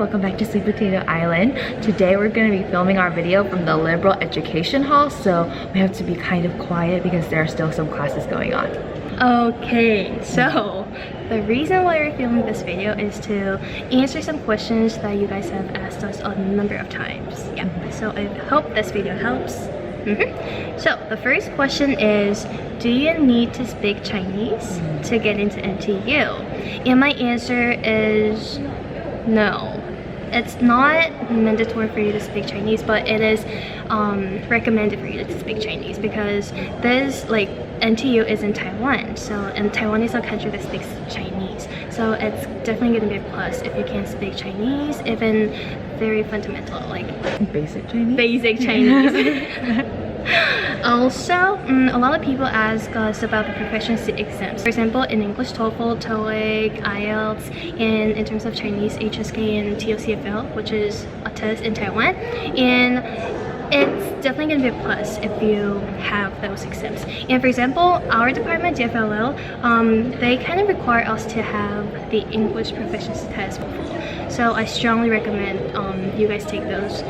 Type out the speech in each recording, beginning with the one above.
welcome back to Sweet Potato Island. Today we're going to be filming our video from the Liberal Education Hall, so we have to be kind of quiet because there are still some classes going on. Okay, so the reason why we're filming this video is to answer some questions that you guys have asked us a number of times. Yeah, so I hope this video helps. So the first question is, do you need to speak Chinese to get into NTU? And my answer is no. It's not mandatory for you to speak Chinese, but it is recommended for you to speak Chinese because this, like, NTU is in Taiwan, and Taiwan is a country that speaks Chinese. So it's definitely going to be a plus if you can speak Chinese, even very fundamental, like basic Chinese. Basic Chinese. Also, a lot of people ask us about the proficiency exams. For example, in English, TOEFL, TOEIC, IELTS, and in terms of Chinese, HSK and TOCFL, which is a test in Taiwan. And it's definitely going to be a plus if you have those exams. And for example, our department, DFLL, they kind of require us to have the English proficiency test before. So I strongly recommend you guys take those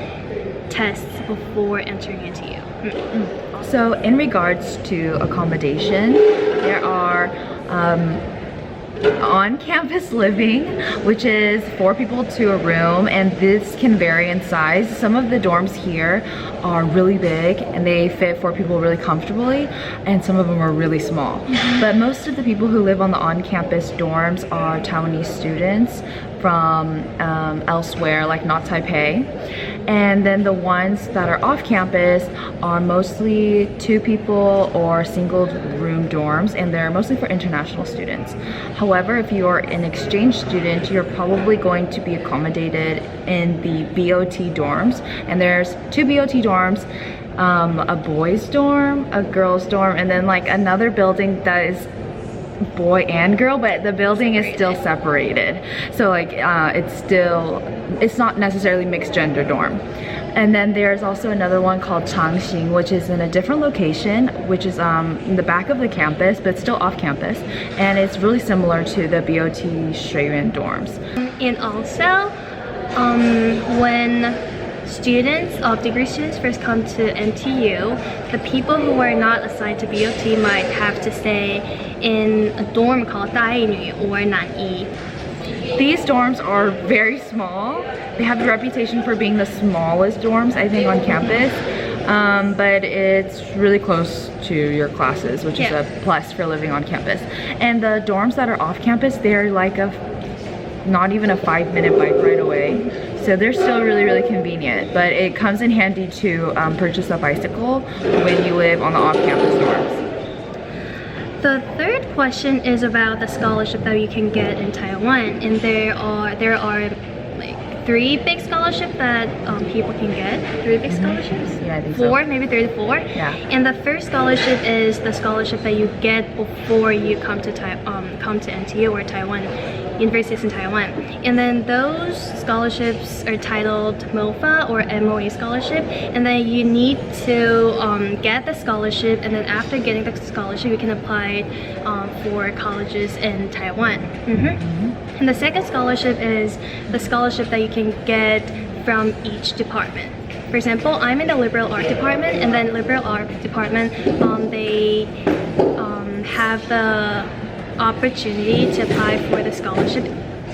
tests before entering into you. So in regards to accommodation, there are on-campus living, which is 4 people to a room, and this can vary in size. Some of the dorms here are really big and they fit 4 people really comfortably, and some of them are really small. But most of the people who live on the on-campus dorms are Taiwanese students from elsewhere, like not Taipei. And then the ones that are off campus are mostly 2 people or single room dorms, and they're mostly for international students. However, if you're an exchange student, you're probably going to be accommodated in the BOT dorms, and there's 2 BOT dorms, a boys dorm, a girls dorm, and then like another building that is boy and girl, but the building is still separated, so like it's not necessarily mixed gender dorm. And then there's also another one called Changxing, which is in a different location, which is in the back of the campus but still off campus, and it's really similar to the BOT Shuiyuan dorms. And also when students, degree students first come to NTU, the people who are not assigned to BOT might have to stay in a dorm called Dainü or Nanyi. These dorms are very small. They have the reputation for being the smallest dorms, I think, on campus. But it's really close to your classes, which is a plus for living on campus. And the dorms that are off campus, they're like not even a 5-minute bike ride away. So they're still really, really convenient, but it comes in handy to purchase a bicycle when you live on the off-campus dorms. The third question is about the scholarship that you can get in Taiwan, and there are like 3 big scholarships that people can get. 3 big scholarships? Yeah, I think 4, so. maybe 3 to 4. Yeah. And the first scholarship is the scholarship that you get before you come to NTU or Taiwan universities in Taiwan. And then those scholarships are titled MOFA or MOE scholarship, and then you need to get the scholarship, and then after getting the scholarship you can apply for colleges in Taiwan. And the second scholarship is the scholarship that you can get from each department. For example, I'm in the liberal art department, and then liberal art department they have the opportunity to apply for the scholarship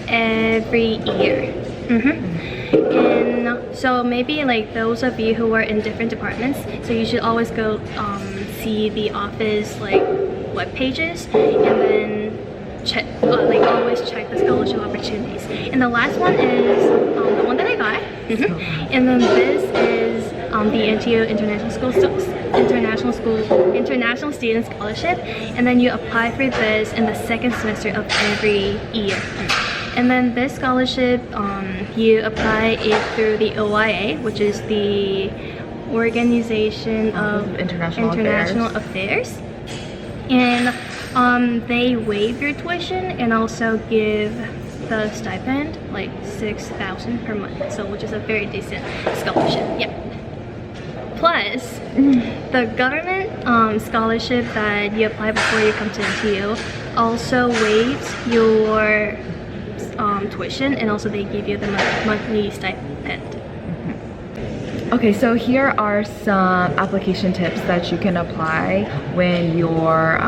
every year. And so maybe like those of you who are in different departments, so you should always go see the office like web pages, and then check always check the scholarship opportunities. And the last one is the one that I got. And then this is the NTU International Student Scholarship, and then you apply for this in the 2nd semester of every year. And then this scholarship, you apply it through the OIA, which is the Organization of International Affairs. And they waive your tuition and also give the stipend like 6,000 per month, so which is a very decent scholarship. Yeah. Plus, the government scholarship that you apply before you come to NTU also waives your tuition, and also they give you the monthly stipend. Okay, so here are some application tips that you can apply when you're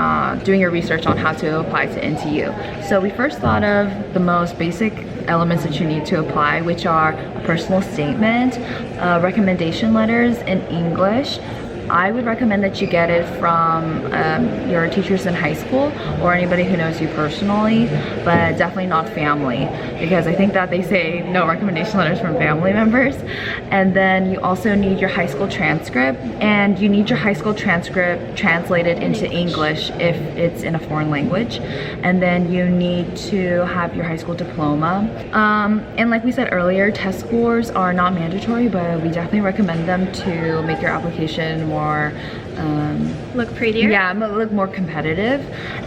doing your research on how to apply to NTU. So we first thought of the most basic elements that you need to apply, which are a personal statement, recommendation letters in English. I would recommend that you get it from your teachers in high school or anybody who knows you personally, but definitely not family, because I think that they say no recommendation letters from family members. And then you also need your high school transcript, and you need your high school transcript translated into English if it's in a foreign language. And then you need to have your high school diploma. And like we said earlier, test scores are not mandatory, but we definitely recommend them to make your application more look prettier. Yeah, look more competitive.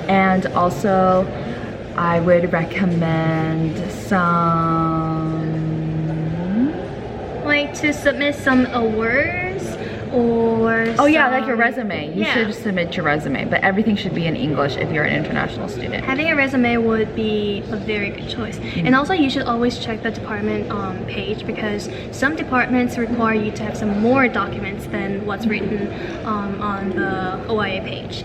And also I would recommend like to submit some awards or like your resume. You should submit your resume, but everything should be in English if you're an international student. Having a resume would be a very good choice. And also you should always check the department page, because some departments require you to have some more documents than what's written on the OIA page.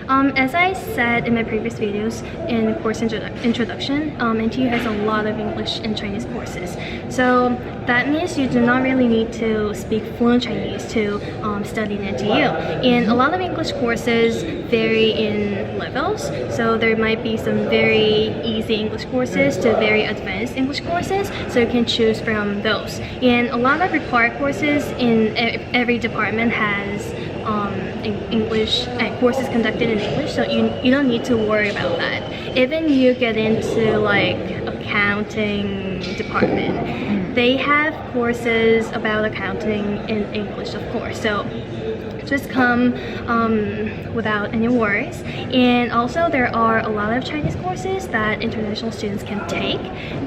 As I said in my previous videos in course introduction, NTU has a lot of English and Chinese courses. So that means you do not really need to speak fluent Chinese to study in NTU. And a lot of English courses vary in levels. So there might be some very easy English courses to very advanced English courses. So you can choose from those. And a lot of required courses in every department has English courses conducted in English, so you don't need to worry about that. Even you get into like accounting department, they have courses about accounting in English, of course. So just come without any worries. And also there are a lot of Chinese courses that international students can take.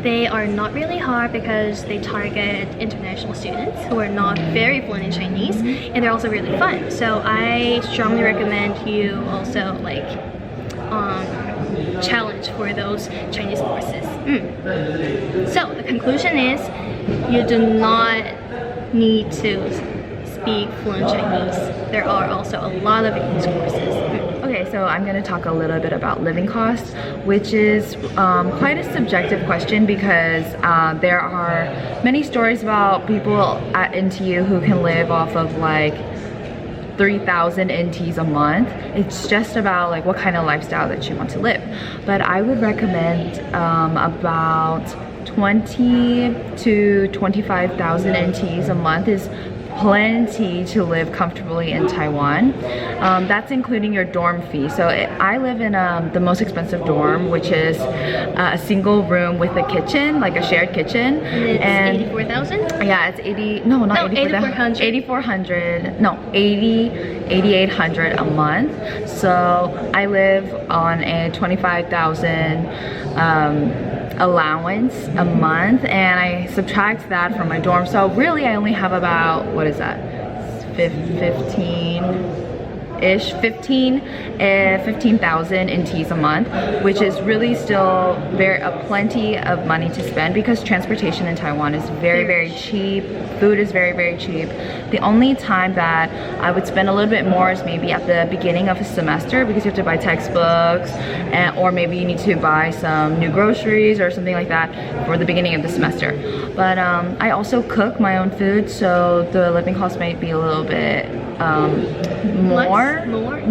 They are not really hard because they target international students who are not very fluent in Chinese, and they're also really fun. So I strongly recommend you also like challenge for those Chinese courses. So the conclusion is you do not need to speak fluent Chinese. There are also a lot of English courses. Okay, so I'm going to talk a little bit about living costs, which is quite a subjective question, because there are many stories about people at NTU who can live off of like 3,000 NTs a month. It's just about like what kind of lifestyle that you want to live. But I would recommend about 20 to 25,000 NTs a month is plenty to live comfortably in Taiwan. That's including your dorm fee. So I live in the most expensive dorm, which is a single room with a kitchen, like a shared kitchen. And it's 84,000? Yeah, it's 8,400. No, 8,800 a month. So I live on a 25,000 allowance a month, and I subtract that from my dorm. So really I only have about, what is that, 15,000 NTs a month, which is really still plenty of money to spend, because transportation in Taiwan is very cheap. Food is very cheap. The only time that I would spend a little bit more is maybe at the beginning of a semester, because you have to buy textbooks, or maybe you need to buy some new groceries or something like that for the beginning of the semester. But I also cook my own food, so the living cost might be a little bit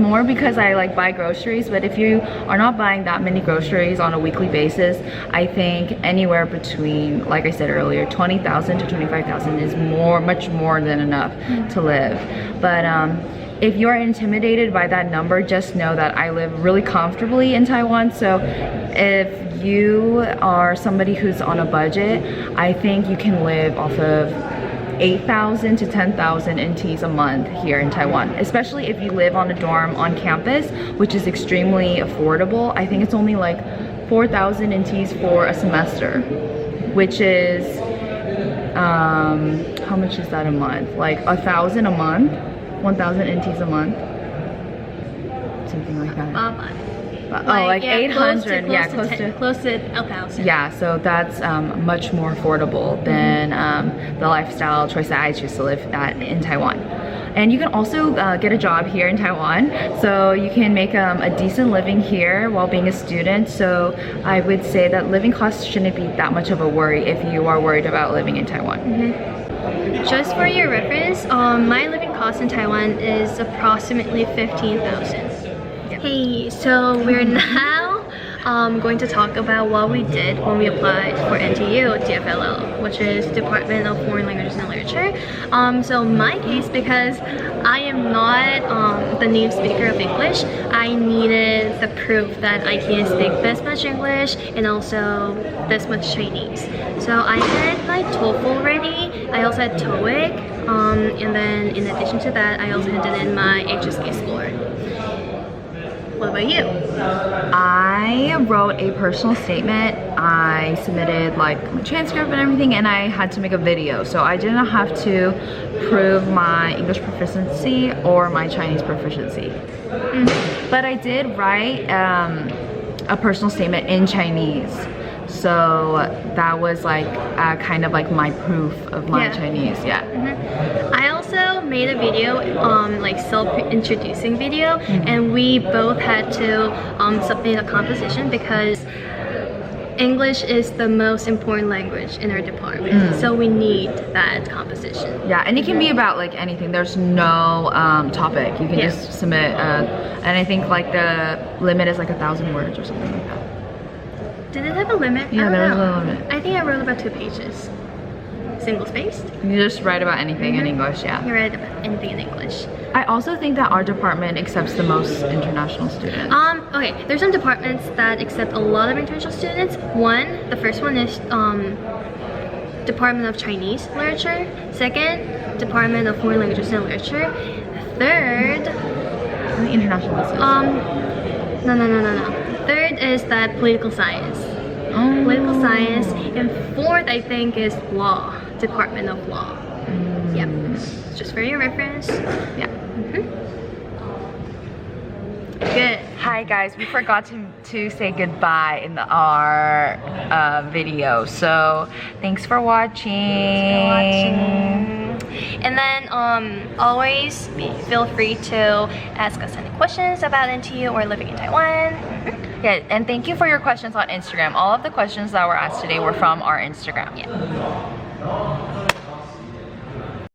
more because I like buy groceries. But if you are not buying that many groceries on a weekly basis, I think anywhere between, like I said earlier, 20,000 to 25,000 is much more than enough to live. But if you're intimidated by that number, just know that I live really comfortably in Taiwan. So if you are somebody who's on a budget, I think you can live off of 8,000 to 10,000 NTs a month here in Taiwan, especially if you live on a dorm on campus, which is extremely affordable. I think it's only like 4,000 NTs for a semester, which is how much is that a month? Like 1,000 a month, 1,000 NTs a month, something like that. like 800, yeah, close to 1,000. Yeah, so that's much more affordable than the lifestyle choice that I choose to live at in Taiwan. And you can also get a job here in Taiwan, so you can make a decent living here while being a student. So I would say that living costs shouldn't be that much of a worry if you are worried about living in Taiwan. Just for your reference, my living cost in Taiwan is approximately 15,000. Yep. Hey, so we're now going to talk about what we did when we applied for NTU DFLL, which is Department of Foreign Languages and Literature. So my case, because I am not the native speaker of English, I needed the proof that I can speak this much English and also this much Chinese. So I had my TOEFL ready. I also had TOEIC, and then in addition to that, I also handed in my HSK score. What about you? I wrote a personal statement. I submitted like my transcript and everything, and I had to make a video. So I didn't have to prove my English proficiency or my Chinese proficiency. But I did write a personal statement in Chinese. So that was like kind of like my proof of my Chinese, I also made a video, like self-introducing video, and we both had to submit a composition because English is the most important language in our department, so we need that composition. Yeah, and it can be about like anything. There's no topic. You can just submit, and I think like the limit is like 1,000 words or something like that. Did it have a limit? Yeah, there was a limit. I think I wrote about 2 pages. Single-spaced? You just write about anything in English, You write about anything in English. I also think that our department accepts the most international students. Okay, there's some departments that accept a lot of international students. The first one is Department of Chinese Literature. Second, Department of Foreign Languages and Literature. Third, International business. No. Third is that political science. Political science. And fourth, I think, is law. Department of Law. Yep. Just for your reference. Yeah. Good. Hi guys, we forgot to say goodbye in our video. So thanks for watching. And then always feel free to ask us any questions about NTU or living in Taiwan. Yeah, and thank you for your questions on Instagram. All of the questions that were asked today were from our Instagram. Yeah.